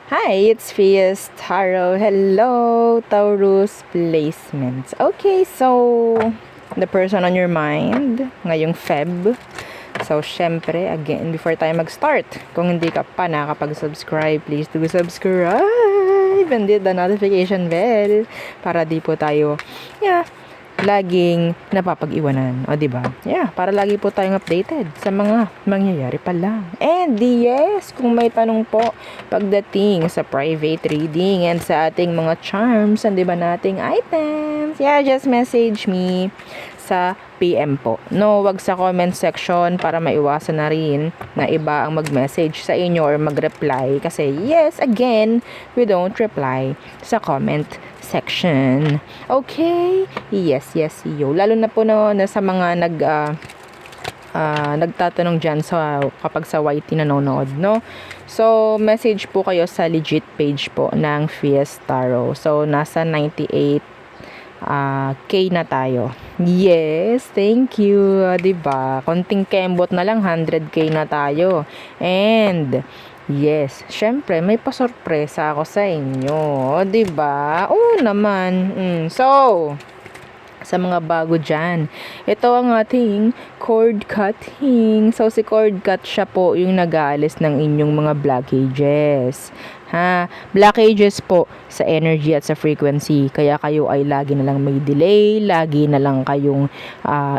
Hi, it's Fias Tarot. Hello, Taurus placements. Okay, so the person on your mind ngayong Feb. So, syempre, again, before tayo mag-start, kung hindi ka pa nakapag-subscribe, please do subscribe and hit the notification bell para di po tayo, laging napapag-iwanan. O, diba? Para lagi po tayong updated sa mga mangyayari pa lang. And yes, kung may tanong po pagdating sa private reading and sa ating mga charms and diba nating items, just message me sa PM po. No, wag sa comment section para maiwasan na rin na iba ang mag-message sa inyo or mag-reply. Kasi yes, again, we don't reply sa comment section. Okay? Yes, yo. Lalo na po na sa mga nagtatanong dyan kapag sa YT nanonood, no? So, message po kayo sa legit page po ng Fias Tarot. So, nasa 98 K na tayo. Yes, thank you. Diba? Konting kembot na lang, 100K na tayo. And, yes, syempre, may pasorpresa ako sa inyo. Diba? Oo naman. So, sa mga bago dyan, ito ang ating cord cutting. So, si cord cut siya po yung nag-aalis ng inyong mga blockages. Blockages po sa energy at sa frequency. Kaya kayo ay lagi na lang may delay, lagi na lang kayong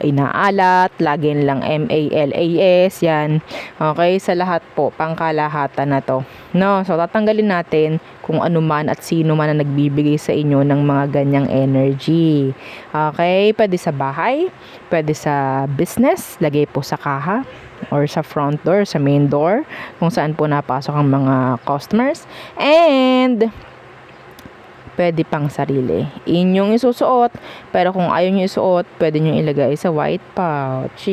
inaalat, lagi na lang MALAS, yan. Okay, sa lahat po, pangkalahatan na to. No, so tatanggalin natin kung ano man at sino man na nagbibigay sa inyo ng mga ganyang energy. Okay, pwede sa bahay, pwede sa business, lagay po sa kaha or sa front door, sa main door, kung saan po napasok ang mga customers. And pwede pang sarili. Inyong isusuot, pero kung ayaw nyo isuot, pwede nyo ilagay sa white pouch.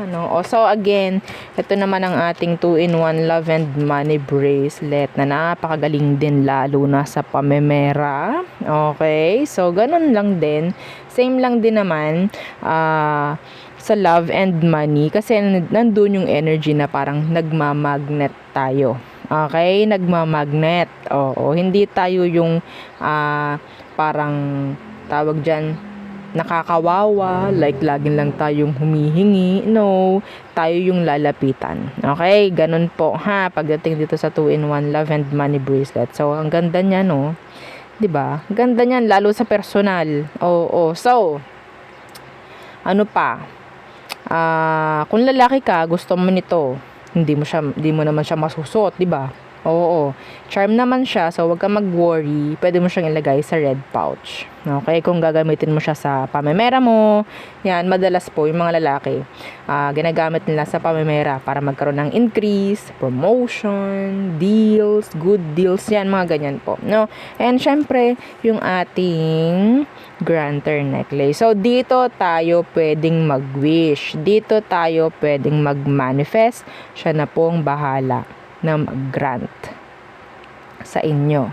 No? So again, ito naman ang ating 2-in-1 Love and Money Bracelet na napakagaling din lalo na sa pamemera. Okay? So, ganun lang din. Same lang din naman sa love and money kasi nandun yung energy na parang nagmamagnet tayo. Okay, nagmamagnet. Oo, hindi tayo yung parang tawag dyan, nakakawawa, like laging lang tayong humihingi. No, tayo yung lalapitan. Okay, ganun po pagdating dito sa 2-in-1 Love and Money Bracelet. So, ang ganda niya, no? 'Di ba? Ganda niyan lalo sa personal. Oo. So, ano pa? Kung lalaki ka, gusto mo nito, hindi mo naman siya masusot, 'di ba? Oo. Charm naman siya, so wag ka mag-worry. Pwede mo siyang ilagay sa red pouch. Okay, kung gagamitin mo siya sa pamemera mo, yan, madalas po yung mga lalaki, ginagamit nila sa pamemera para magkaroon ng increase, promotion, deals, good deals, yan, mga ganyan po, no? And syempre, yung ating granter necklace. So, dito tayo pwedeng mag-wish. Dito tayo pwedeng mag-manifest. Siya na pong bahala na mag-grant sa inyo.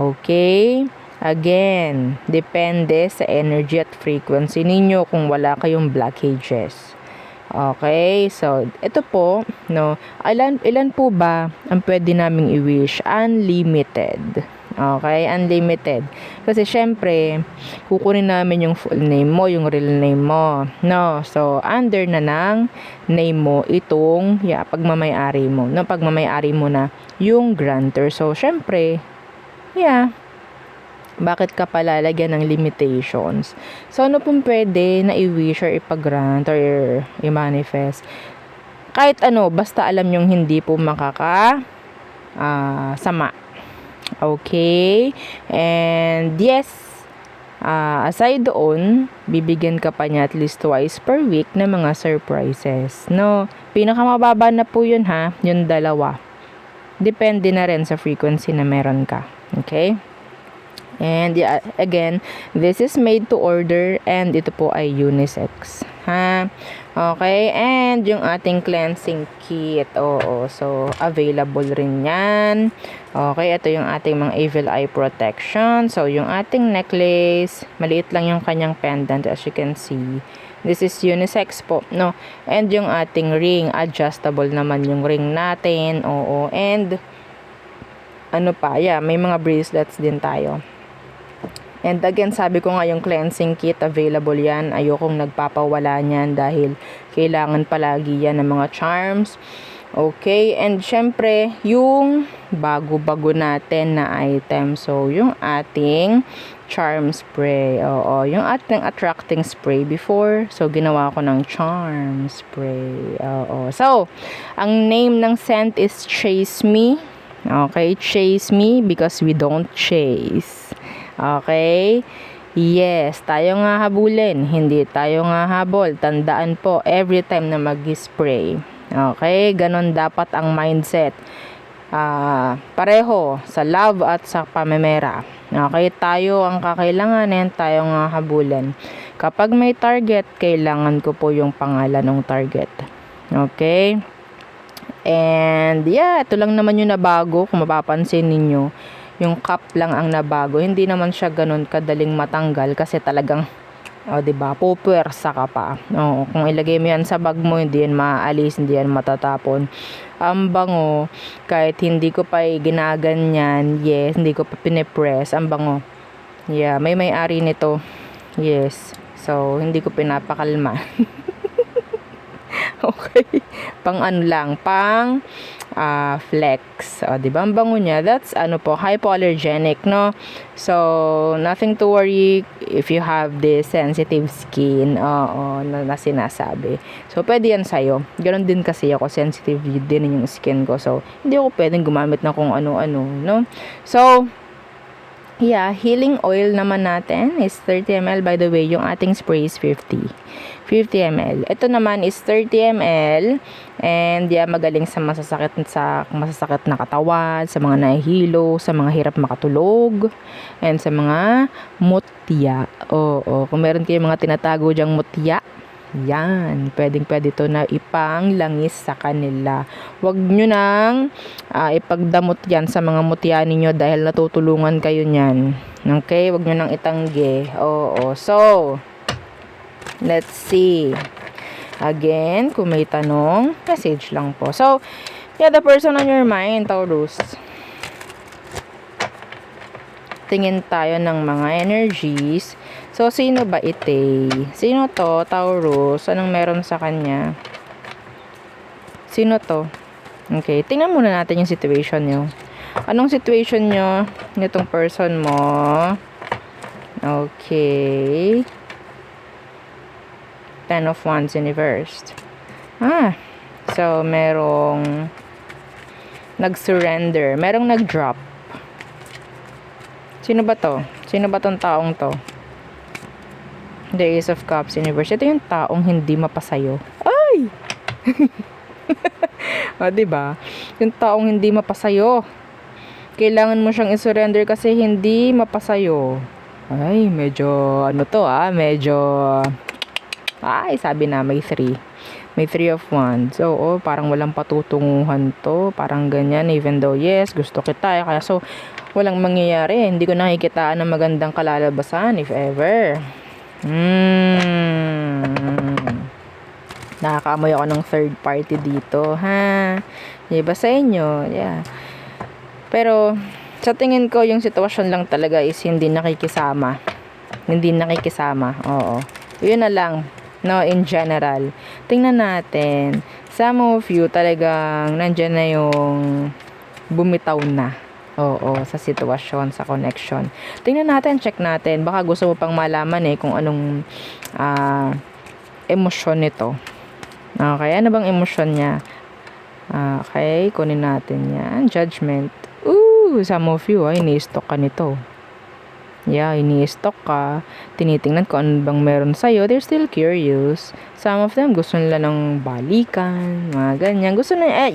Okay? Again, depende sa energy at frequency ninyo kung wala kayong blockages. Okay? So, ito po, no, ilan po ba ang pwede naming i-wish? Unlimited. Okay? Unlimited. Kasi syempre, kukunin namin yung full name mo, yung real name mo. No? So, under na ng name mo itong pagmamay-ari mo. No? Pagmamay-ari mo na yung grantor. So, syempre, bakit ka pa lalagyan ng limitations? So, ano pong pwede na i-wish or ipag-grant or i-manifest? Kahit ano, basta alam yung hindi po sama. Okay? And yes, aside doon, bibigyan ka pa niya at least twice per week ng mga surprises. No? Pinakamababa na po yun yung 2. Depende na rin sa frequency na meron ka. Okay? And again, this is made to order and ito po ay unisex. Okay, and yung ating cleansing kit, so available rin yan. Okay, ito yung ating mga evil eye protection. So, yung ating necklace, maliit lang yung kanyang pendant as you can see. This is unisex po, no? And yung ating ring, adjustable naman yung ring natin, and ano pa, yeah, may mga bracelets din tayo. And again, sabi ko nga yung cleansing kit, available yan. Ayokong nagpapawala niyan dahil kailangan palagi yan ng mga charms. Okay, and syempre, yung bago-bago natin na item. So, yung ating charm spray. Oo, yung ating attracting spray before. So, ginawa ko ng charm spray. Oo. So, ang name ng scent is Chase Me. Okay, Chase Me because we don't chase. Okay? Yes, tayo nga habulin, hindi tayo nga habol. Tandaan po, every time na mag-spray. Okay? Ganon dapat ang mindset. Pareho sa love at sa pamemera. Okay? Tayo ang kakailanganin, tayo nga habulin. Kapag may target, kailangan ko po yung pangalan ng target. Okay? And yeah, ito lang naman yung nabago. Kung mapapansin ninyo, yung cup lang ang nabago. Hindi naman siya ganun kadaling matanggal kasi talagang, diba, pupuwersa ka pa. Kung ilagay mo yan sa bag mo, hindi yan maalis, hindi yan matatapon. Ang bango, kahit hindi ko pa ginaganyan, yes, hindi ko pa pinipress, ang bango. Yeah, may may-ari nito. Yes. So, hindi ko pinapakalma. Okay. Pang ano lang, pang flex. Diba? Ang bango niya, that's hypoallergenic, no? So, nothing to worry if you have this sensitive skin, na sinasabi. So, pwede yan sa'yo. Ganon din kasi ako, sensitive din yung skin ko. So, hindi ako pwedeng gumamit na kung ano-ano, no? So, yeah, healing oil naman natin is 30 ml. By the way, yung ating spray is 50 ml. Ito naman is 30 ml. And yeah, magaling sa masasakit na katawan, sa mga nahihilo, sa mga hirap makatulog, and sa mga mutya. Kung meron kayong mga tinatago dyang mutya, yan, pwede to na ipang langis sa kanila. Huwag nyo nang ipagdamot yan sa mga mutya ninyo dahil natutulungan kayo nyan. Okay, huwag nyo nang itanggi. So, let's see. Again, kung may tanong, message lang po. So, yeah, the person on your mind, Taurus. Tingin tayo ng mga energies. So, sino ba ite? Sino to, Taurus? Anong meron sa kanya? Sino to? Okay, tingnan muna natin yung situation nyo. Anong situation nyo nitong person mo? Okay. 10 of Wands in reversed. So, merong nag-surrender. Merong nag-drop. Sino ba to? Sino ba tong taong to? The Ace of Cups in reverse. Ito yung taong hindi mapasayo. Ay! Diba? Yung taong hindi mapasayo. Kailangan mo siyang i-surrender kasi hindi mapasayo. Ay, medyo, medyo, sabi na, may 3. May 3 of Wands. So, parang walang patutunguhan to. Parang ganyan, even though, yes, gusto kita. Kaya, so, walang mangyayari. Hindi ko nakikitaan ng magandang kalalabasan, if ever. Nakakaamoy ako ng third party dito, ha? Diba sa inyo? Yeah. Pero, sa tingin ko, yung sitwasyon lang talaga is hindi nakikisama. Hindi nakikisama. Oo. Yun na lang. No, in general. Tingnan natin. Some of you talagang nandyan na yung bumitaw na. Sa sitwasyon, sa connection. Tingnan natin, check natin. Baka gusto mo pang malaman kung anong emosyon nito. Okay, ano bang emosyon niya? Okay, kunin natin yan. Judgment. Some of you, ini-stock ka nito. Yeah, ini-stock ka. Tinitingnan ko ano bang meron sa'yo. They're still curious. Some of them gusto nila ng balikan, mga ganyan. Gusto nila,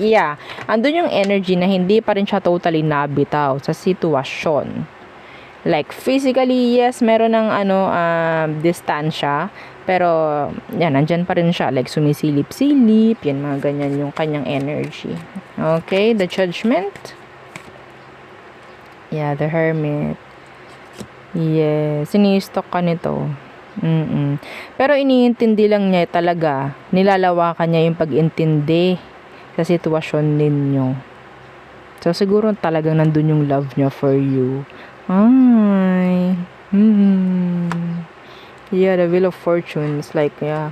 andun yung energy na hindi pa rin siya totally nabitaw sa sitwasyon. Like, physically, yes, meron ng distansya. Pero, yan, nandyan pa rin siya. Like, sumisilip-silip. Yan, mga ganyan yung kanyang energy. Okay, the Judgment. Yeah, the Hermit. Yes, sini-stock ka nito. Pero iniintindi lang niya talaga. Nilalawakan niya yung pag-intindi sa sitwasyon ninyo. So, siguro talagang nandun yung love niya for you. Ay. Yeah, the Wheel of Fortune is like, yeah,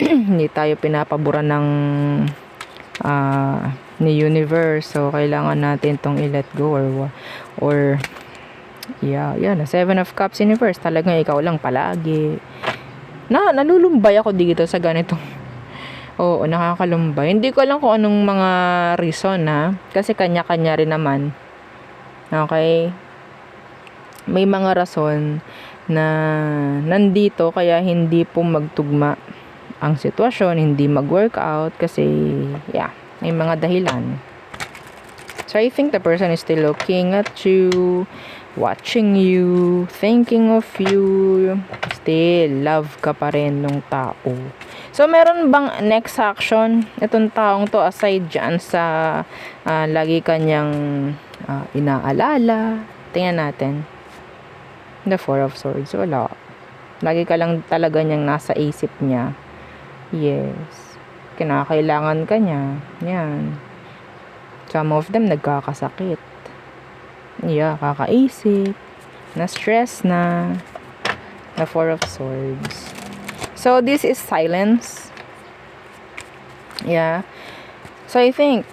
hindi tayo pinapaboran ng ni universe. So, kailangan natin tong i-let go or yeah, yan. Seven of Cups universe. Talagang ikaw lang palagi. Nalulumbay ako dito sa ganitong. Oo, nakakalumbay. Hindi ko alam kung anong mga reason, ha. Kasi kanya-kanya rin naman. Okay? May mga rason na nandito kaya hindi po magtugma ang sitwasyon, hindi mag-workout kasi, yeah, may mga dahilan. So, I think the person is still looking at you, watching you, thinking of you. Still, love ka pa rin nung tao. So, meron bang next action itong taong to aside dyan sa lagi kanyang inaalala? Tingnan natin. The Four of Swords. Wala. Lagi ka lang talaga niyang nasa isip niya. Yes. Kinakailangan ka niya. Yan. Some of them nagkakasakit. Yeah, kakaisip. Na-stress na. The Four of Swords. So, this is silence. Yeah. So, I think,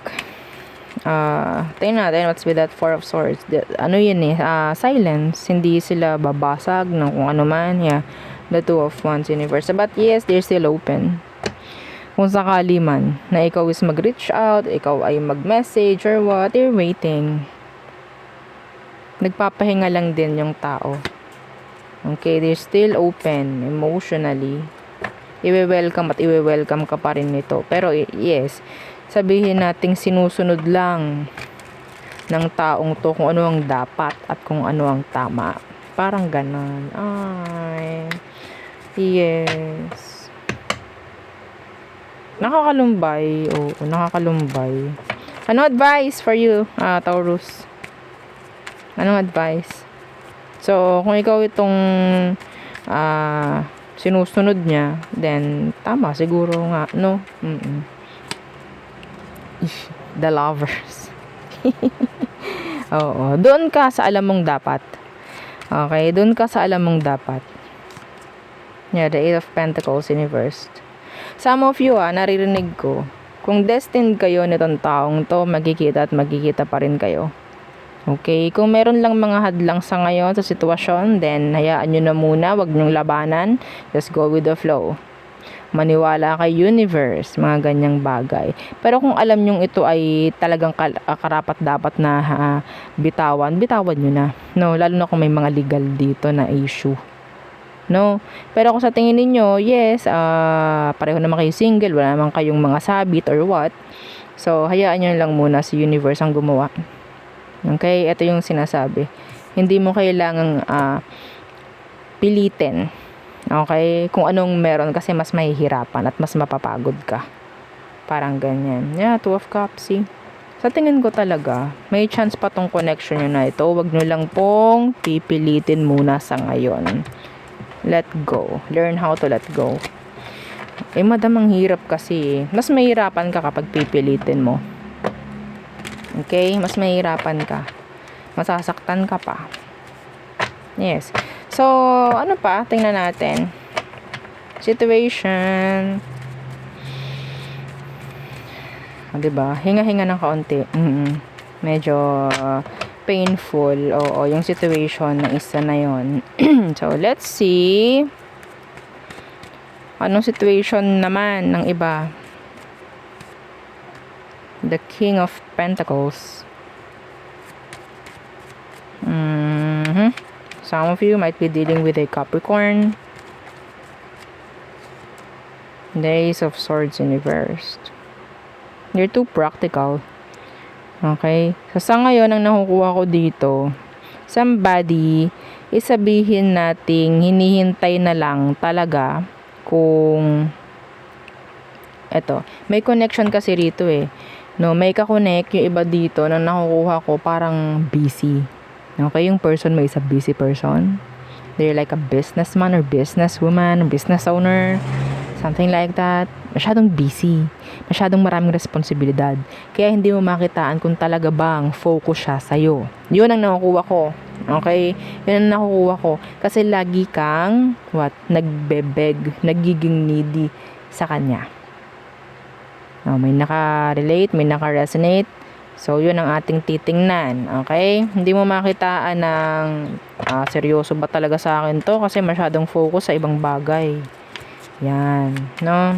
tingnan natin what's with that Four of Swords. Ano yun silence. Hindi sila babasag ng kung ano man. Yeah. The Two of Wands universe. But yes, they're still open. Kung sakali man na ikaw is mag-reach out, ikaw ay mag-message or what, they're waiting. Nagpapahinga lang din yung tao. Okay, they're still open emotionally. Iwe-welcome at iwe-welcome ka pa rin nito. Pero yes, sabihin nating sinusunod lang ng taong to kung ano ang dapat at kung ano ang tama. Parang ganon. Ay, yes. Nakakalumbay. Oo, nakakalumbay. Ano advice for you, Taurus? Anong advice? So, kung ikaw itong sinusunod niya, then tama siguro nga, no? The Lovers. Oo, doon ka sa alam mong dapat. Okay, doon ka sa alam mong dapat. Yeah, the Eight of Pentacles universe. Some of you, naririnig ko, kung destined kayo nitong taong to, magkikita at magkikita pa rin kayo. Okay, kung meron lang mga hadlang sa ngayon sa sitwasyon, then hayaan nyo na muna, wag nyong labanan, just go with the flow. Maniwala kay universe, mga ganyang bagay. Pero kung alam nyong ito ay talagang karapat dapat na bitawan nyo na. No, lalo na kung may mga legal dito na issue. No, pero kung sa tingin ninyo, yes, pareho naman kayo single, wala naman kayong mga sabit or what. So, hayaan nyo lang muna si universe ang gumawa. Okay, ito yung sinasabi. Hindi mo kailangang pilitin. Okay, kung anong meron kasi mas mahihirapan at mas mapapagod ka. Parang ganyan. Yeah, Two of Cups, see? Sa tingin ko talaga, may chance pa tong connection nyo na ito. Huwag nyo lang pong pipilitin muna sa ngayon. Let go. Learn how to let go. Madam, ang hirap kasi. Mas mahirapan ka kapag pipilitin mo. Okay? Mas mahirapan ka. Masasaktan ka pa. Yes. So, ano pa? Tingnan natin. Situation. Diba? Hinga-hinga ng kaunti. Medyo painful. Oo, yung situation ng isa na yon. So, let's see. Anong situation naman ng iba? The King of Pentacles. Some of you might be dealing with a Capricorn. The Ace of Swords in reverse. You're too practical. Okay? So, sa ngayon, ang nakukuha ko dito, somebody, isabihin nating hinihintay na lang talaga kung eto, may connection kasi rito eh. No, may ka-connect yung iba dito na nakukuha ko parang busy. Okay, yung person mo is a busy person. They're like a businessman or businesswoman, business owner, Something like that. Masyadong busy. Masyadong maraming responsibilidad. Kaya hindi mo makitaan kung talaga bang focus siya sa'yo. Yun ang nakukuha ko. Okay? Yun ang nakukuha ko. Kasi lagi kang, nagbebeg, nagiging needy sa kanya. May naka-relate, may naka-resonate. So, yun ang ating titingnan. Okay? Hindi mo makitaan ng seryoso ba talaga sa akin to kasi masyadong focus sa ibang bagay. Yan. No?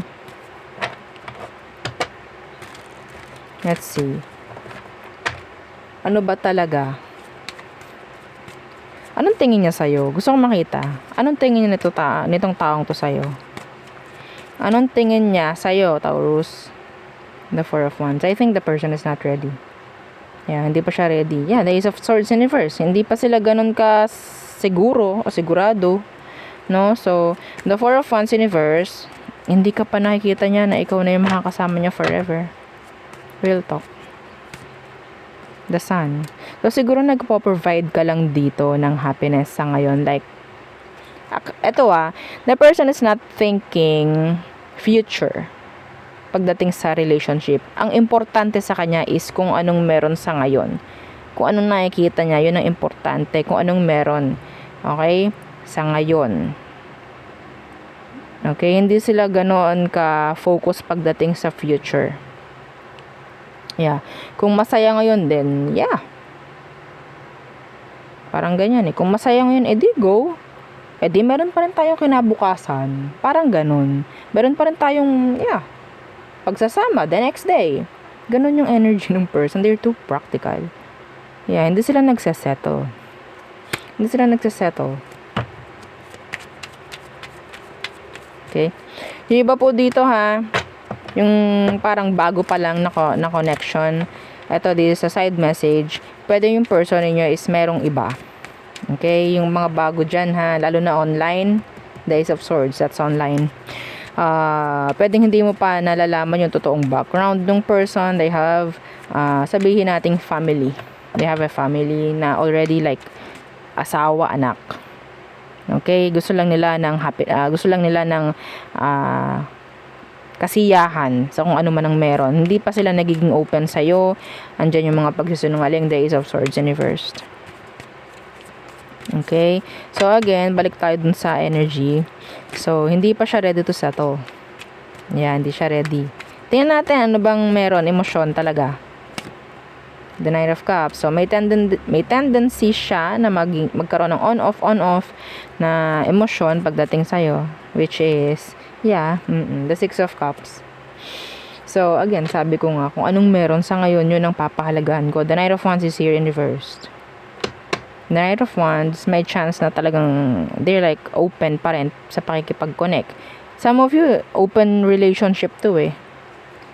Let's see. Ano ba talaga? Anong tingin niya sa'yo? Gusto kong makita. Anong tingin niya nitong taong to sa'yo? Anong tingin niya sa'yo, Taurus? The Four of Wands. I think the person is not ready. Yeah, hindi pa siya ready. Yeah, the Ace of Swords in reverse. Hindi pa sila ganun ka siguro o sigurado. No? So, the Four of Wands in reverse, hindi ka pa nakikita niya na ikaw na yung makakasama niya forever. Real talk. The Sun. So, siguro nagpo-provide ka lang dito ng happiness sa ngayon. Like, eto the person is not thinking future pagdating sa relationship. Ang importante sa kanya is kung anong meron sa ngayon. Kung anong nakikita niya, yun ang importante. Kung anong meron. Okay? Sa ngayon. Okay? Hindi sila ganoon ka-focus pagdating sa future. Yeah. Kung masaya ngayon din, yeah. Parang ganyan eh. Kung masaya ngayon, edi go. Edi meron pa rin tayong kinabukasan. Parang ganun. Meron pa rin tayong, pagsasama the next day. Ganun yung energy ng person. They're too practical. Yeah, hindi sila nagsasettle. Okay? Yung iba po dito yung parang bago pa lang na connection. Ito, this is a side message. Pwede yung person ninyo is merong iba. Okay? Yung mga bago dyan lalo na online. The Ace of Swords, that's online. Pwedeng hindi mo pa nalalaman yung totoong background ng person. They have, sabihin nating family. They have a family na already like asawa, anak. Okay? Gusto lang nila ng kasiyahan sa kung ano man ang meron. Hindi pa sila nagiging open sa'yo. Andyan yung mga pagsisinungaling, the Ace of Swords in reverse. Okay? So, again, balik tayo dun sa energy. So, hindi pa siya ready to settle. Yeah, hindi siya ready. Tingnan natin ano bang meron, emosyon talaga. The Knight of Cups. So, may tendency siya na magkaroon ng on-off na emosyon pagdating sa'yo. Which is, the Six of Cups. So, again, sabi ko nga, kung anong meron sa ngayon, yun ang papahalagahan ko. The Knight of Wands is here in reverse. The Knight of Wands, may chance na talagang they're like open pa rin sa pakikipag-connect. Some of you, open relationship too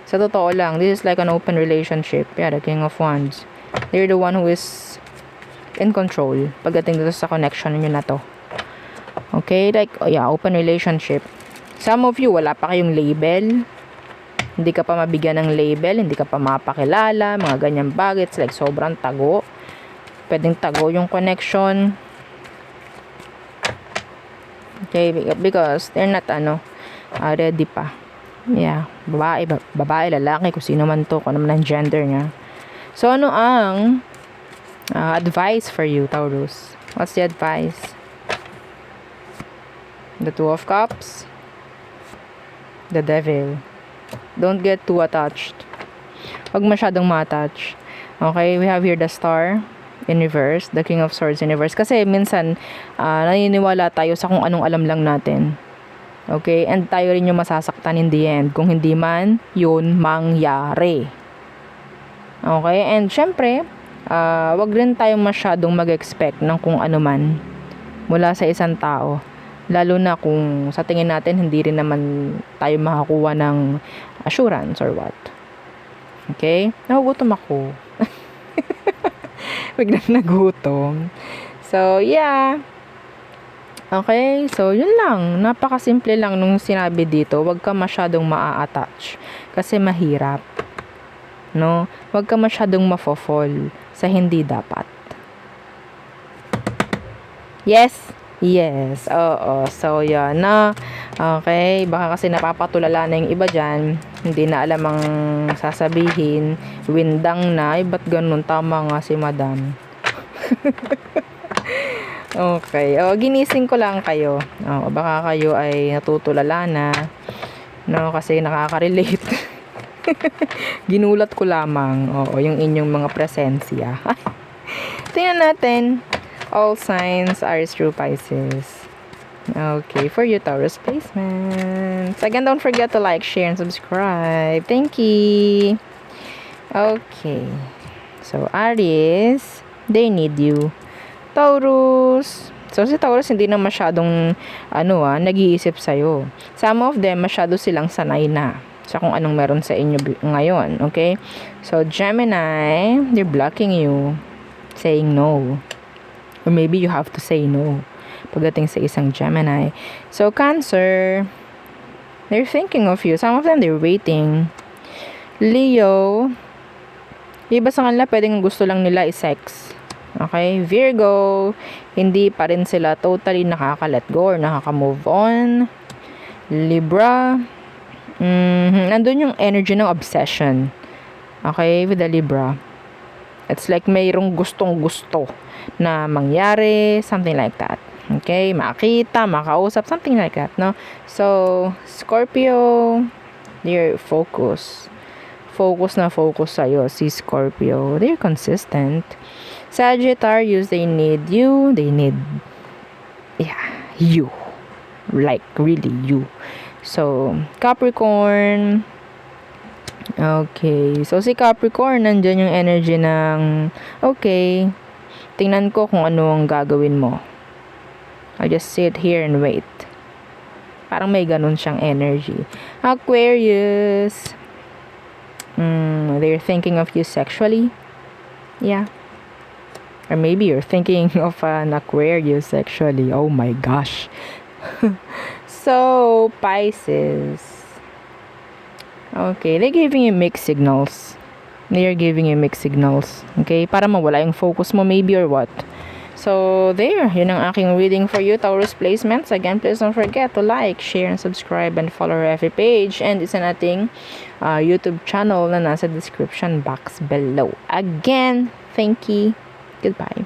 Sa totoo lang, this is like an open relationship. Yeah, the King of Wands. They're the one who is in control pagdating dito sa connection niyo na to. Okay, like, open relationship. Some of you, wala pa kayong label. Hindi ka pa mabigyan ng label, hindi ka pa mapakilala, mga ganyang bagay. It's like sobrang tago. Pwedeng tago yung connection. Okay, because they're not ready pa. Yeah, babae, lalaki, kung sino man to, kung ano man ang gender niya. So, ano ang advice for you, Taurus? What's the advice? The Two of Cups. The Devil. Don't get too attached. Huwag masyadong ma-attach. Okay, we have here the Star in reverse, the King of Swords in reverse. Kasi minsan, naniniwala tayo sa kung anong alam lang natin. Okay? And tayo rin yung masasaktan in the end. Kung hindi man, yun mangyari. Okay? And syempre, wag rin tayong masyadong mag-expect ng kung ano man mula sa isang tao. Lalo na kung sa tingin natin, hindi rin naman tayo makakuha ng assurance or what. Okay? Nagugutom ako. Biglang nagutom. So, yeah. Okay? So, yun lang. Napakasimple lang nung sinabi dito. Huwag ka masyadong maa-attach. Kasi mahirap. No? Huwag ka masyadong mafo-fall sa hindi dapat. Yes? Yes. Oo. So, yan. Okay, baka kasi napapatulala na yung iba dyan, hindi na alam ang sasabihin, windang na, ba't ganun, tama nga si madam. Okay, ginising ko lang kayo. Baka kayo ay natutulala na, no, kasi nakaka-relate. Ginulat ko lamang, yung inyong mga presensya. Tingnan natin, all signs are true Pisces. Okay, for you Taurus placements. Again, don't forget to like, share, and subscribe. Thank you. Okay. So, Aries, they need you. Taurus. So, si Taurus hindi na masyadong, nag-iisip sa'yo. Some of them, masyado silang sanay na sa kung anong meron sa inyo ngayon. Okay? So, Gemini, they're blocking you. Saying no. Or maybe you have to say no pagdating sa isang Gemini. So, Cancer, they're thinking of you. Some of them, they're waiting. Leo, iba sa kanila, pwedeng gusto lang nila is-sex. Okay? Virgo, hindi pa rin sila totally nakaka-let go or nakaka-move on. Libra, nandun yung energy ng obsession. Okay? With the Libra. It's like mayroong gustong-gusto na mangyari, something like that. Okay, makita, makausap, something like that, no? So, Scorpio, they're focus sa'yo, si Scorpio. They're consistent. Sagittarius, they need you. They need, you. Like, really, you. So, Capricorn, okay. So, si Capricorn, nandyan yung energy ng, okay, tingnan ko kung ano ang gagawin mo. I'll just sit here and wait. Parang may ganun siyang energy. Aquarius, they're thinking of you sexually. Yeah. Or maybe you're thinking of an Aquarius sexually. Oh my gosh. So, Pisces. Okay, they're giving you mixed signals. Okay, para mawala yung focus mo maybe or what. So, there. Yun ang aking reading for you, Taurus placements. Again, please don't forget to like, share, and subscribe, and follow our FB page. And isa nating YouTube channel na nasa description box below. Again, thank you. Goodbye.